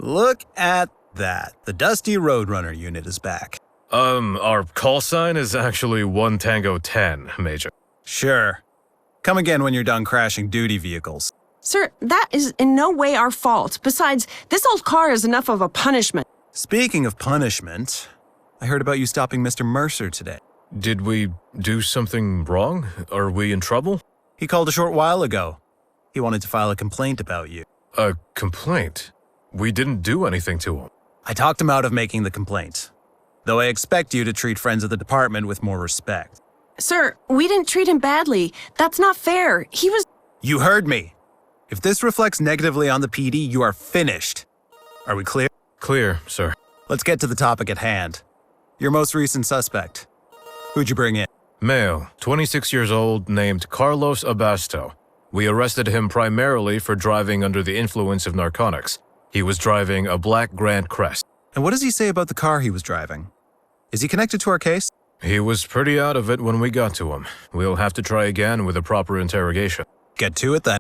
Look at that. The Dusty Roadrunner unit is back. Our call sign is actually 1 Tango 10, Major. Sure. Come again when you're done crashing duty vehicles. Sir, that is in no way our fault. Besides, this old car is enough of a punishment. Speaking of punishment, I heard about you stopping Mr. Mercer today. Did we do something wrong? Are we in trouble? He called a short while ago. He wanted to file a complaint about you. A complaint? We didn't do anything to him. I talked him out of making the complaint, though I expect you to treat friends of the department with more respect. Sir, we didn't treat him badly. That's not fair. He was... You heard me. If this reflects negatively on the PD, you are finished. Are we clear? Clear, sir. Let's get to the topic at hand. Your most recent suspect. Who'd you bring in? Male, 26 years old, named 𝗗𝗶𝘀𝗰𝗹𝗶𝗺𝗏. We arrested him primarily for driving under the influence of narcotics. He was driving a black Grand Crest. And what does he say about the car he was driving? Is he connected to our case? He was pretty out of it when we got to him. We'll have to try again with a proper interrogation. Get to it then.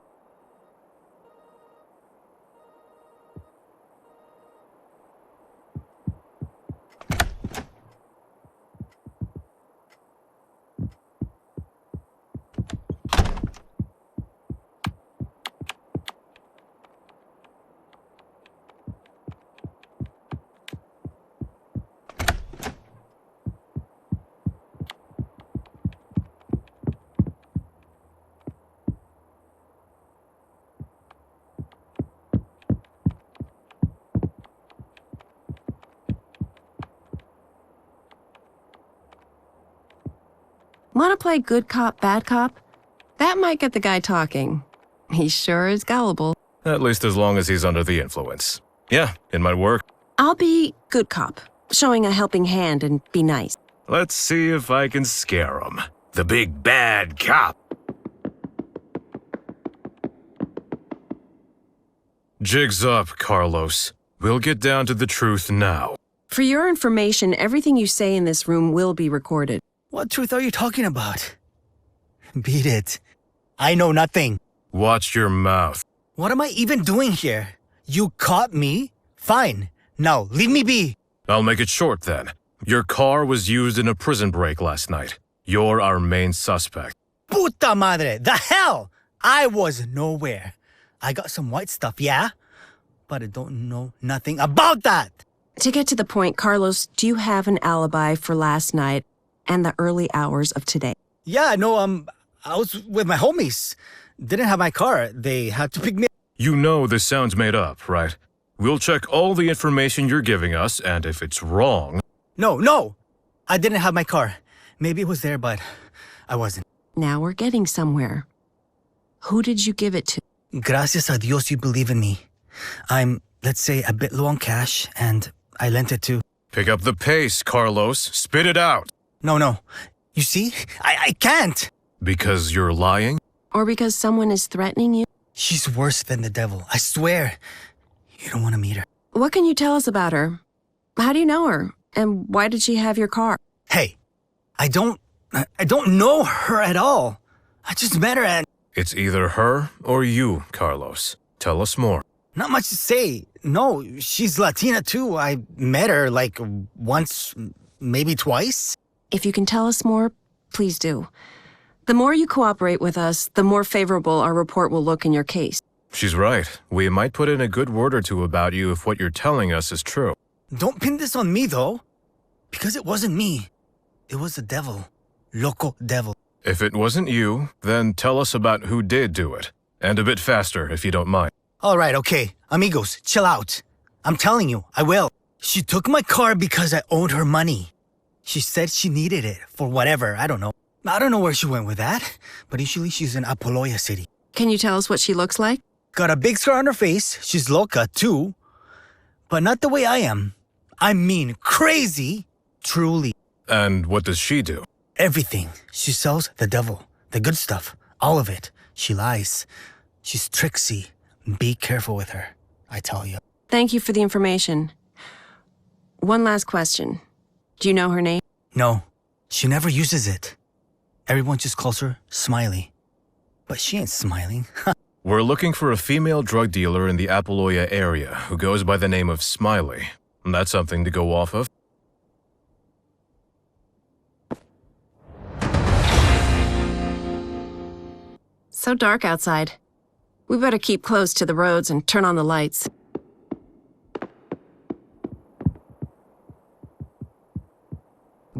Want to play good cop, bad cop? That might get the guy talking. He sure is gullible. At least as long as he's under the influence. Yeah, it might work. I'll be good cop, showing a helping hand and be nice. Let's see if I can scare him. The big bad cop. Jig's up, Carlos. We'll get down to the truth now. For your information, everything you say in this room will be recorded. What truth are you talking about? Beat it. I know nothing. Watch your mouth. What am I even doing here? You caught me? Fine. Now, leave me be. I'll make it short then. Your car was used in a prison break last night. You're our main suspect. Puta madre, the hell! I was nowhere. I got some white stuff, yeah? But I don't know nothing about that. To get to the point, Carlos, do you have an alibi for last night and the early hours of today? Yeah, no, I was with my homies. Didn't have my car. They had to pick me up. You know this sounds made up, right? We'll check all the information you're giving us, and if it's wrong... No! I didn't have my car. Maybe it was there, but I wasn't. Now we're getting somewhere. Who did you give it to? Gracias a Dios you believe in me. I'm, let's say, a bit low on cash, and I lent it to... Pick up the pace, Carlos. Spit it out. No. You see? I can't. Because you're lying? Or because someone is threatening you? She's worse than the devil, I swear. You don't want to meet her. What can you tell us about her? How do you know her? And why did she have your car? Hey, I don't know her at all. I just met her and... It's either her or you, Carlos. Tell us more. Not much to say. No, she's Latina too. I met her like once, maybe twice. If you can tell us more, please do. The more you cooperate with us, the more favorable our report will look in your case. She's right. We might put in a good word or two about you if what you're telling us is true. Don't pin this on me, though. Because it wasn't me. It was the devil. Loco devil. If it wasn't you, then tell us about who did do it. And a bit faster, if you don't mind. All right, okay. Amigos, chill out. I'm telling you, I will. She took my car because I owed her money. She said she needed it for whatever, I don't know. I don't know where she went with that, but usually she's in 𝗗𝗶𝘀𝗰𝗶𝗺𝗏 City. Can you tell us what she looks like? Got a big scar on her face. She's loca, too. But not the way I am. I mean, crazy. Truly. And what does she do? Everything. She sells the devil. The good stuff. All of it. She lies. She's tricksy. Be careful with her, I tell you. Thank you for the information. One last question. Do you know her name? No. She never uses it. Everyone just calls her Smiley. But she ain't smiling. We're looking for a female drug dealer in the 𝗗𝗶𝘀𝗶𝗺𝗃 area who goes by the name of Smiley. That's something to go off of. So dark outside. We better keep close to the roads and turn on the lights.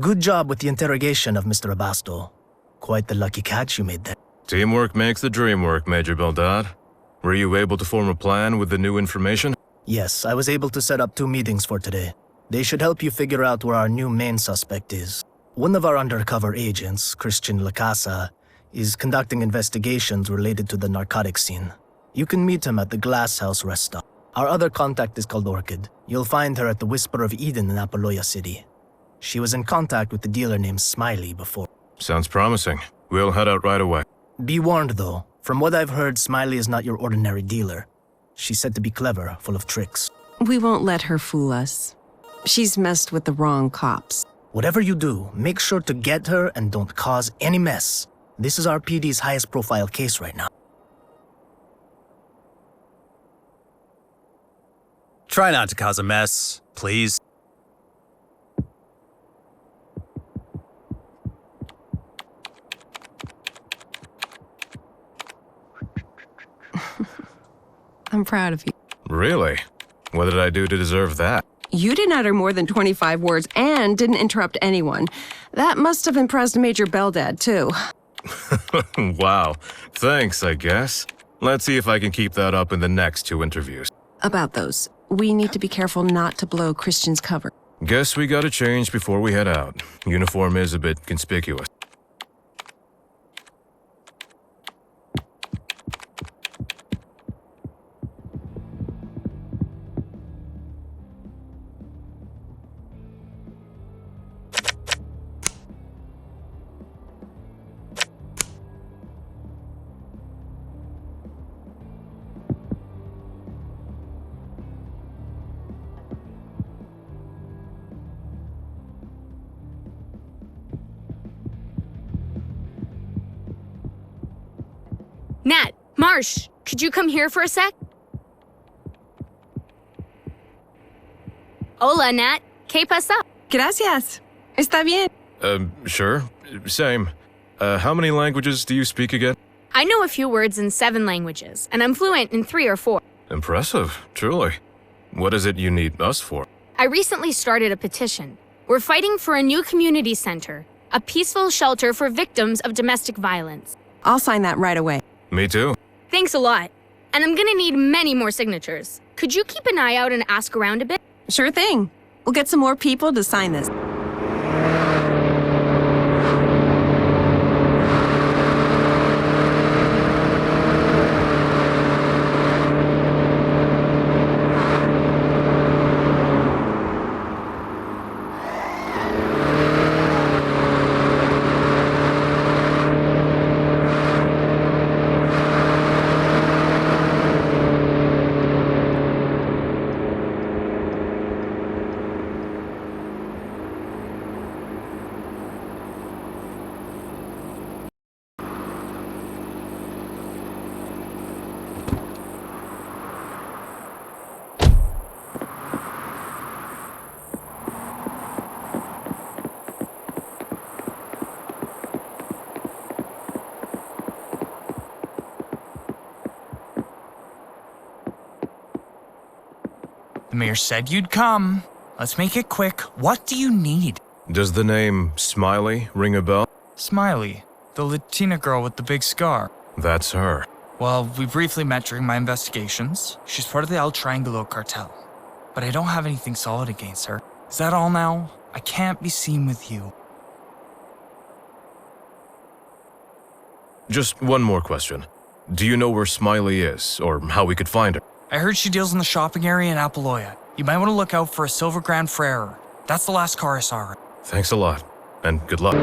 Good job with the interrogation of Mr. Abasto. Quite the lucky catch you made there. Teamwork makes the dream work, Major 𝗿𝗏𝗏. Were you able to form a plan with the new information? Yes, I was able to set up 2 meetings for today. They should help you figure out where our new main suspect is. One of our undercover agents, Christian 𝗗𝗶𝘀𝗰𝗹, is conducting investigations related to the narcotics scene. You can meet him at the Glass House rest stop. Our other contact is called Orchid. You'll find her at the Whisper of Eden in 𝗗𝗶𝘀𝗃 City. She was in contact with the dealer named Smiley before. Sounds promising. We'll head out right away. Be warned, though. From what I've heard, Smiley is not your ordinary dealer. She's said to be clever, full of tricks. We won't let her fool us. She's messed with the wrong cops. Whatever you do, make sure to get her and don't cause any mess. This is our PD's highest profile case right now. Try not to cause a mess, please. I'm proud of you. Really? What did I do to deserve that? You didn't utter more than 25 words and didn't interrupt anyone. That must have impressed Major 𝗿𝗏𝗏𝗏, too. Wow. Thanks, I guess. Let's see if I can keep that up in the next 2 interviews. About those, we need to be careful not to blow Christian's cover. Guess we gotta change before we head out. Uniform is a bit conspicuous. Nat, Marsh, could you come here for a sec? Hola, Nat. ¿Qué pasa? Gracias. Está bien. Sure. Same. How many languages do you speak again? I know a few words in 7 languages, and I'm fluent in 3 or 4. Impressive, truly. What is it you need us for? I recently started a petition. We're fighting for a new community center, a peaceful shelter for victims of domestic violence. I'll sign that right away. Me too. Thanks a lot. And I'm gonna need many more signatures. Could you keep an eye out and ask around a bit? Sure thing. We'll get some more people to sign this. The mayor said you'd come. Let's make it quick. What do you need? Does the name Smiley ring a bell? Smiley, the Latina girl with the big scar. That's her. Well, we briefly met during my investigations. She's part of the 𝗗𝗃𝗃 cartel. But I don't have anything solid against her. Is that all now? I can't be seen with you. Just one more question. Do you know where Smiley is, or how we could find her? I heard she deals in the shopping area in 𝗗𝗃𝗃𝗃. You might want to look out for a silver Grand Frere. That's the last car I saw her. Thanks a lot, and good luck.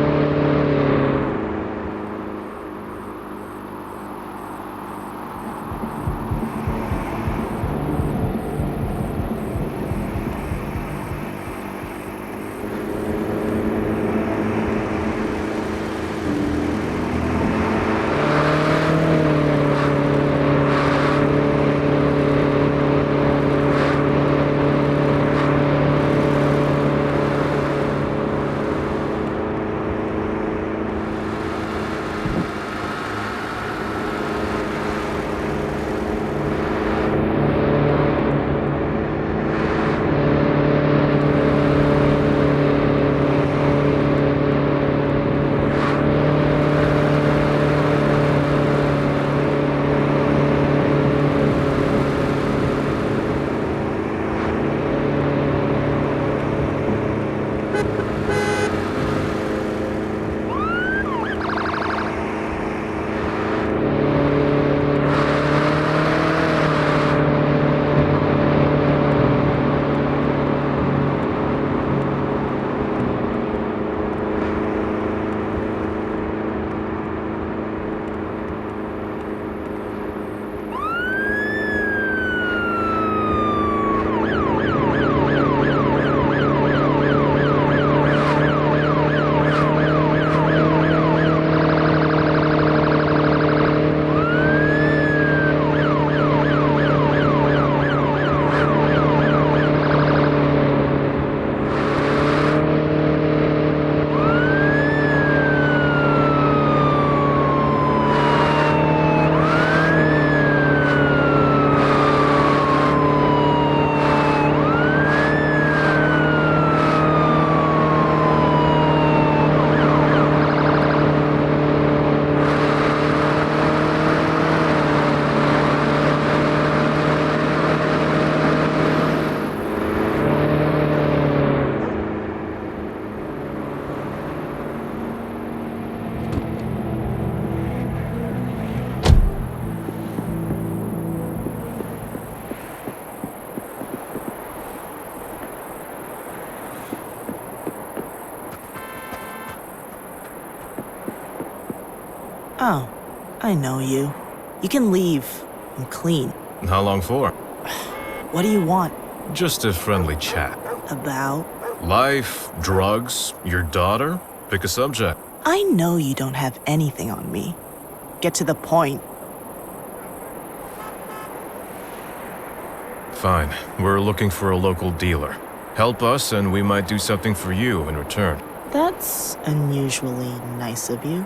I know you. You can leave. I'm clean. How long for? What do you want? Just a friendly chat. About? Life, drugs, your daughter? Pick a subject. I know you don't have anything on me. Get to the point. Fine. We're looking for a local dealer. Help us and we might do something for you in return. That's unusually nice of you.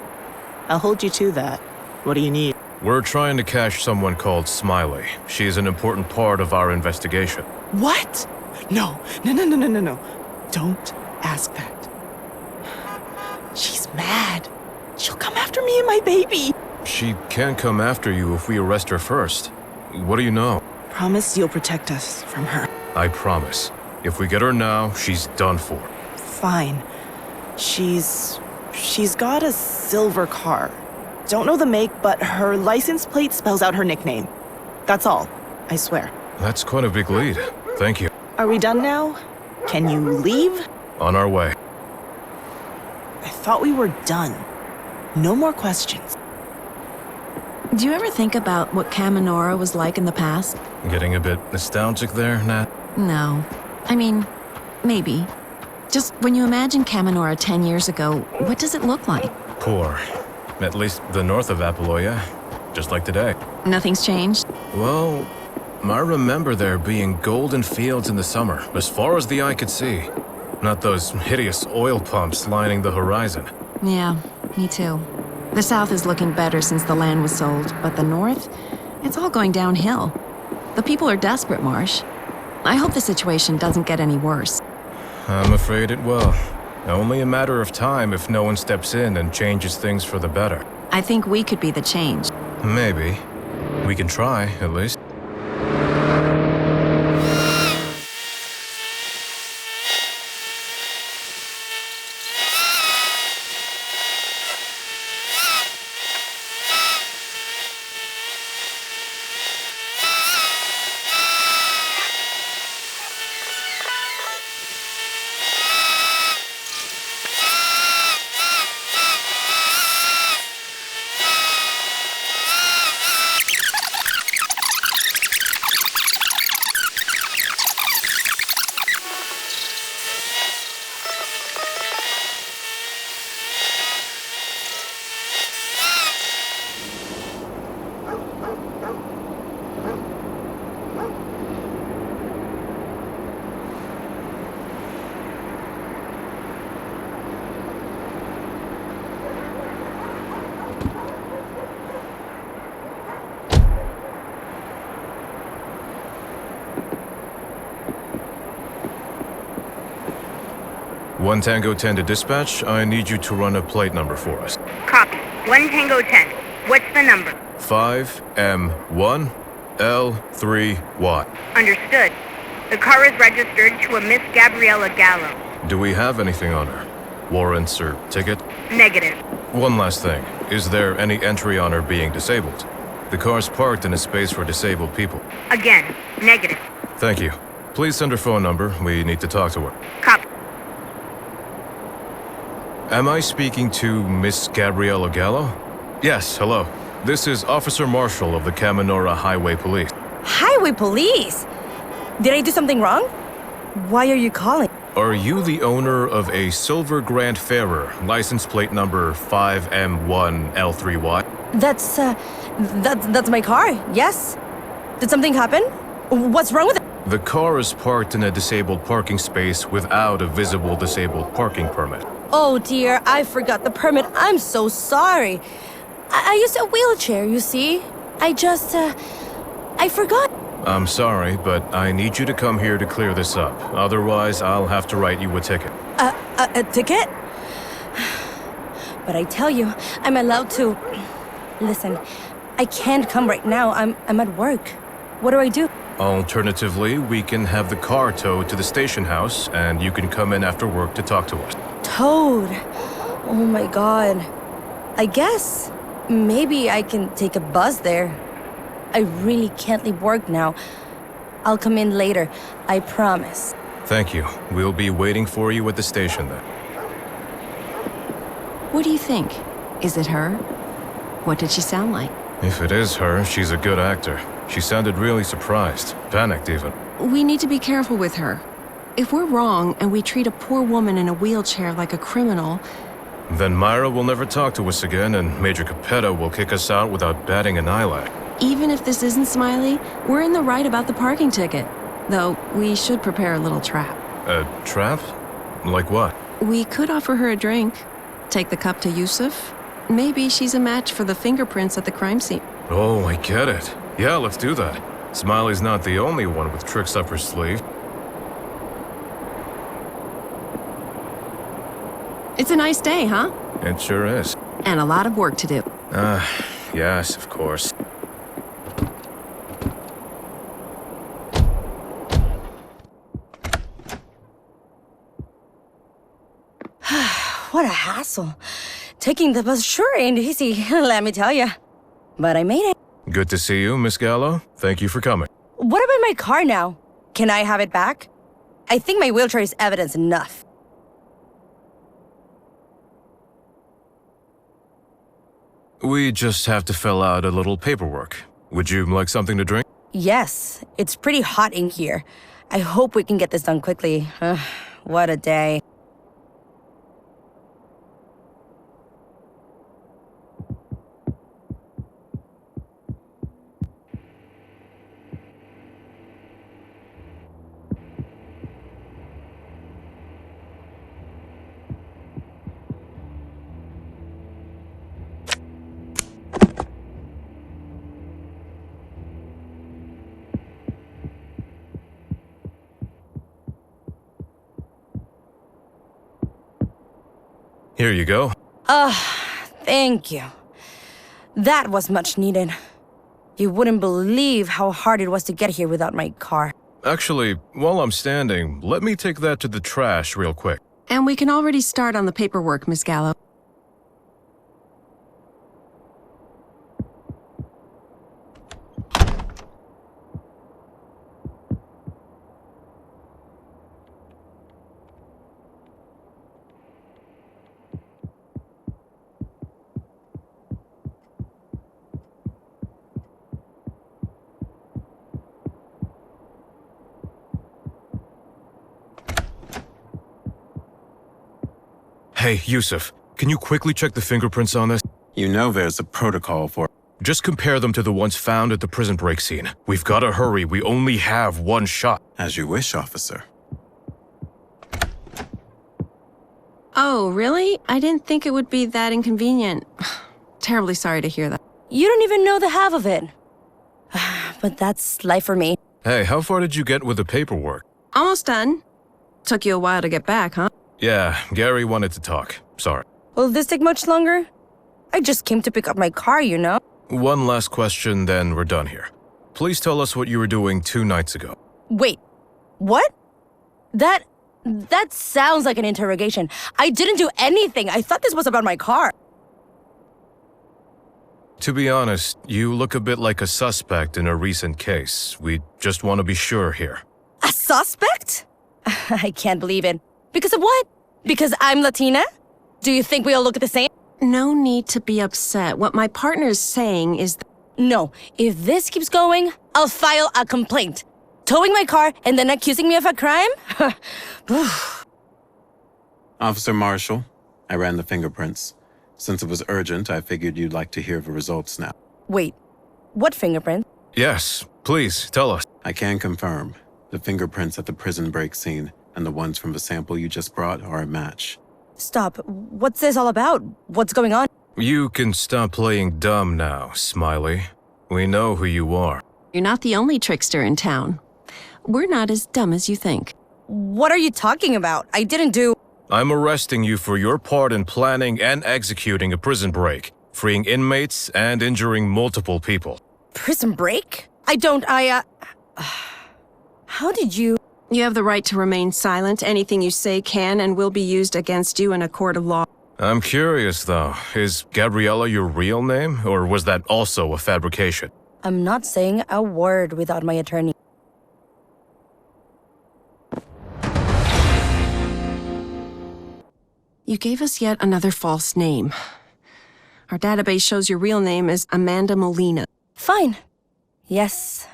I'll hold you to that. What do you need? We're trying to catch someone called Smiley. She is an important part of our investigation. What? No. Don't ask that. She's mad. She'll come after me and my baby. She can't come after you if we arrest her first. What do you know? Promise you'll protect us from her. I promise. If we get her now, she's done for. Fine. She's got a silver car. Don't know the make, but her license plate spells out her nickname. That's all. I swear. That's quite a big lead. Thank you. Are we done now? Can you leave? On our way. I thought we were done. No more questions. Do you ever think about what 𝗗𝗄𝗃 was like in the past? Getting a bit nostalgic there, Nat? No. I mean, maybe. Just when you imagine 𝗗𝗄𝗃 10 years ago, what does it look like? Poor. At least the north of 𝗗𝗶𝘀𝗶𝗺𝗏. Just like today. Nothing's changed? Well, I remember there being golden fields in the summer, as far as the eye could see. Not those hideous oil pumps lining the horizon. Yeah, me too. The south is looking better since the land was sold, but the north, it's all going downhill. The people are desperate, Marsh. I hope the situation doesn't get any worse. I'm afraid it will. Only a matter of time if no one steps in and changes things for the better. I think we could be the change. Maybe. We can try, at least. One Tango 10 to dispatch. I need you to run a plate number for us. Copy. 1 Tango 10. What's the number? 5M1L3Y. Understood. The car is registered to a Miss Gabriella Gallo. Do we have anything on her? Warrants or ticket? Negative. One last thing. Is there any entry on her being disabled? The car's parked in a space for disabled people. Again, negative. Thank you. Please send her phone number. We need to talk to her. Copy. Am I speaking to Miss Gabriella Gallo? Yes, hello. This is Officer Marshall of the 𝗗𝗄𝗃 Highway Police. Highway Police? Did I do something wrong? Why are you calling? Are you the owner of a silver Grand Fairer, license plate number 5M1L3Y? That's my car, yes. Did something happen? What's wrong with it? The car is parked in a disabled parking space without a visible disabled parking permit. Oh dear, I forgot the permit. I'm so sorry. I used a wheelchair, you see. I forgot. I'm sorry, but I need you to come here to clear this up. Otherwise, I'll have to write you a ticket. A ticket? But I tell you, I'm allowed to. Listen, I can't come right now. I'm at work. What do I do? Alternatively, we can have the car towed to the station house, and you can come in after work to talk to us. Towed? Oh my god. I guess maybe I can take a bus there. I really can't leave work now. I'll come in later, I promise. Thank you. We'll be waiting for you at the station then. What do you think? Is it her? What did she sound like? If it is her, she's a good actor. She sounded really surprised, panicked even. We need to be careful with her. If we're wrong and we treat a poor woman in a wheelchair like a criminal... Then Myra will never talk to us again, and Major 𝗗𝗶𝗀𝗶 will kick us out without batting an eyelid. Even if this isn't Smiley, we're in the right about the parking ticket. Though, we should prepare a little trap. A trap? Like what? We could offer her a drink. Take the cup to Yusuf. Maybe she's a match for the fingerprints at the crime scene. Oh, I get it. Yeah, let's do that. Smiley's not the only one with tricks up her sleeve. It's a nice day, huh? It sure is. And a lot of work to do. Yes, of course. What a hassle. Taking the bus sure ain't easy, let me tell you. But I made it. Good to see you, Miss Gallo. Thank you for coming. What about my car now? Can I have it back? I think my wheelchair is evidence enough. We just have to fill out a little paperwork. Would you like something to drink? Yes, it's pretty hot in here. I hope we can get this done quickly. What a day. Here you go. Thank you. That was much needed. You wouldn't believe how hard it was to get here without my car. Actually, while I'm standing, let me take that to the trash real quick. And we can already start on the paperwork, Miss Gallo. Hey, Yusuf, can you quickly check the fingerprints on this? You know there's a protocol for... Just compare them to the ones found at the prison break scene. We've got to hurry. We only have one shot. As you wish, officer. Oh, really? I didn't think it would be that inconvenient. Terribly sorry to hear that. You don't even know the half of it. But that's life for me. Hey, how far did you get with the paperwork? Almost done. Took you a while to get back, huh? Yeah, Gary wanted to talk. Sorry. Will this take much longer? I just came to pick up my car, you know? One last question, then we're done here. Please tell us what you were doing 2 nights ago. Wait, what? That sounds like an interrogation. I didn't do anything. I thought this was about my car. To be honest, you look a bit like a suspect in a recent case. We just want to be sure here. A suspect? I can't believe it. Because of what? Because I'm Latina? Do you think we all look the same? No need to be upset. What my partner's saying is... No, if this keeps going, I'll file a complaint. Towing my car and then accusing me of a crime? Officer Marshall, I ran the fingerprints. Since it was urgent, I figured you'd like to hear the results now. Wait, what fingerprint? Yes, please, tell us. I can confirm. The fingerprints at the prison break scene and the ones from the sample you just brought are a match. Stop. What's this all about? What's going on? You can stop playing dumb now, Smiley. We know who you are. You're not the only trickster in town. We're not as dumb as you think. What are you talking about? I didn't do... I'm arresting you for your part in planning and executing a prison break, freeing inmates and injuring multiple people. Prison break? How did you... You have the right to remain silent. Anything you say can and will be used against you in a court of law. I'm curious, though. Is Gabriella your real name, or was that also a fabrication? I'm not saying a word without my attorney. You gave us yet another false name. Our database shows your real name is Amanda Molina. Fine. Yes,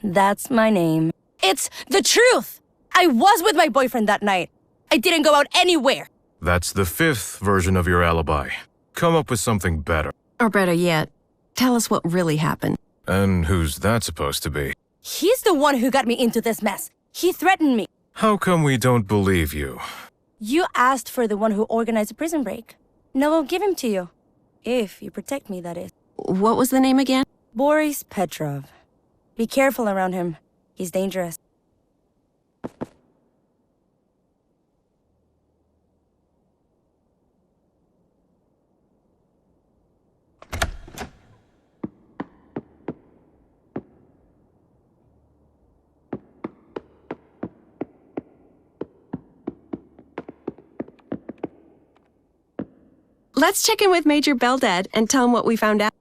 that's my name. It's the truth! I was with my boyfriend that night. I didn't go out anywhere. That's the 5th version of your alibi. Come up with something better. Or better yet, tell us what really happened. And who's that supposed to be? He's the one who got me into this mess. He threatened me. How come we don't believe you? You asked for the one who organized the prison break. Now I'll give him to you. If you protect me, that is. What was the name again? Boris Petrov. Be careful around him. He's dangerous. Let's check in with Major Beldad and tell him what we found out.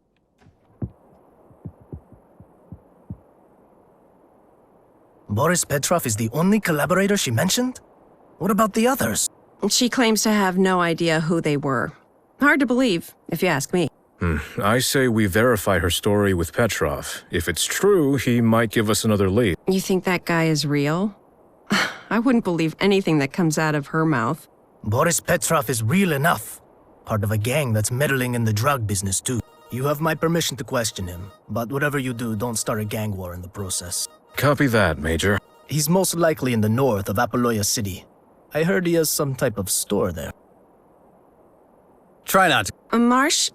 Boris Petrov is the only collaborator she mentioned? What about the others? She claims to have no idea who they were. Hard to believe, if you ask me. I say we verify her story with Petrov. If it's true, he might give us another lead. You think that guy is real? I wouldn't believe anything that comes out of her mouth. Boris Petrov is real enough. Part of a gang that's meddling in the drug business, too. You have my permission to question him, but whatever you do, don't start a gang war in the process. Copy that, Major. He's most likely in the north of 𝗗𝗶𝘀𝗶𝗺𝗃 City. I heard he has some type of store there. Try not to. Marsh,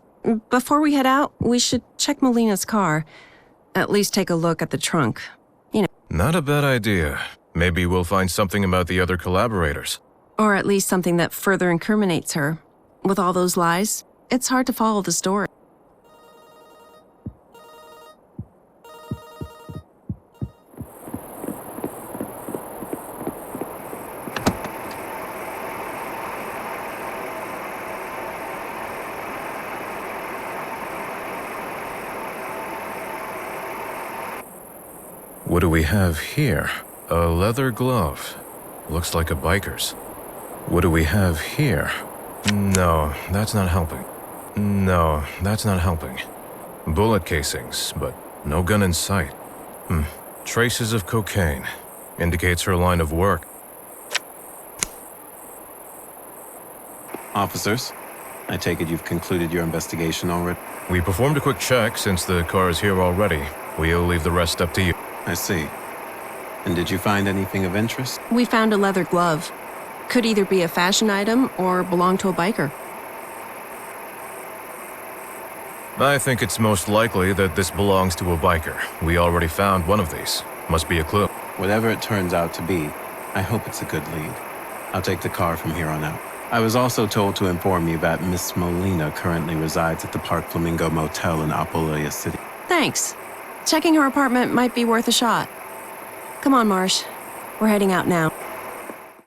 before we head out, we should check Molina's car. At least take a look at the trunk. Not a bad idea. Maybe we'll find something about the other collaborators. Or at least something that further incriminates her. With all those lies, it's hard to follow the story. What do we have here? A leather glove. Looks like a biker's. What do we have here? No, that's not helping. No, that's not helping. Bullet casings, but no gun in sight. Traces of cocaine. Indicates her line of work. Officers, I take it you've concluded your investigation already? We performed a quick check since the car is here already. We'll leave the rest up to you. I see. And did you find anything of interest? We found a leather glove. Could either be a fashion item or belong to a biker. I think it's most likely that this belongs to a biker. We already found one of these. Must be a clue. Whatever it turns out to be, I hope it's a good lead. I'll take the car from here on out. I was also told to inform you that Miss Molina currently resides at the Park Flamingo Motel in 𝗗𝗶𝘀𝗃 City. Thanks. Checking her apartment might be worth a shot. Come on, Marsh. We're heading out now.